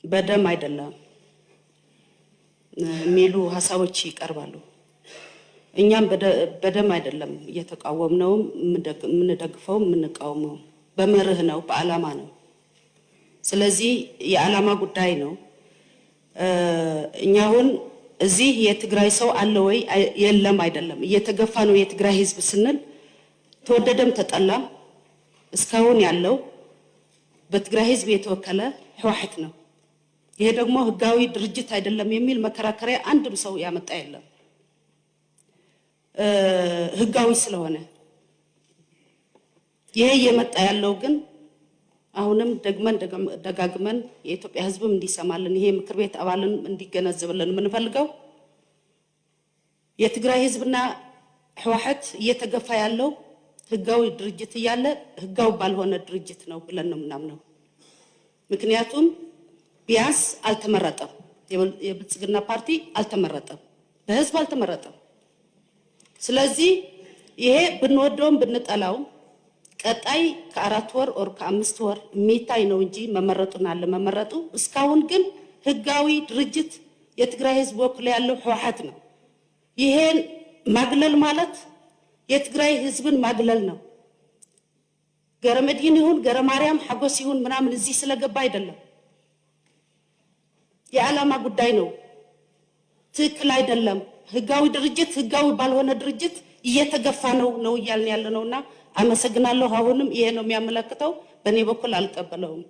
በደም አይደለም የሚሉ ሐሳቦች ይቀርባሉ። እኛም በደም አይደለም እየተቃወምነው የምንደግፈው የምንቃወመው በመርህ ነው፣ በዓላማ ነው። ስለዚህ የዓላማ ጉዳይ ነው። እኛ አሁን እዚህ የትግራይ ሰው አለ ወይ የለም አይደለም እየተገፋ ነው የትግራይ ህዝብ ስንል ተወደደም ተጠላም እስካሁን ያለው በትግራይ ህዝብ የተወከለ ህወሓት ነው። ይሄ ደግሞ ህጋዊ ድርጅት አይደለም የሚል መከራከሪያ አንድም ሰው ያመጣ የለም። ህጋዊ ስለሆነ ይሄ የመጣ ያለው ግን አሁንም ደጋግመን የኢትዮጵያ ህዝብም እንዲሰማልን ይሄ ምክር ቤት አባልን እንዲገነዘብልን የምንፈልገው የትግራይ ህዝብና ህወሓት እየተገፋ ያለው ህጋዊ ድርጅት እያለ ህጋዊ ባልሆነ ድርጅት ነው ብለን ነው የምናምነው። ምክንያቱም ቢያንስ አልተመረጠም፣ የብልጽግና ፓርቲ አልተመረጠም፣ በህዝብ አልተመረጠም። ስለዚህ ይሄ ብንወደውም ብንጠላው ቀጣይ ከ4 ወር ኦር ከ5 ወር የሚታይ ነው እንጂ መመረጡና ለመመረጡ እስካሁን ግን ህጋዊ ድርጅት የትግራይ ህዝብ ወክሎ ያለው ህወሓት ነው። ይሄን ማግለል ማለት የትግራይ ህዝብን ማግለል ነው። ገረመድህን ይሁን ገረማርያም ሐጎስ ይሁን ምናምን እዚህ ስለገባ አይደለም፣ የዓላማ ጉዳይ ነው። ትክክል አይደለም። ህጋዊ ድርጅት ህጋዊ ባልሆነ ድርጅት እየተገፋ ነው እያልን ያለነውና አመሰግናለሁ። አሁንም ይሄ ነው የሚያመለክተው። በእኔ በኩል አልቀበለውም።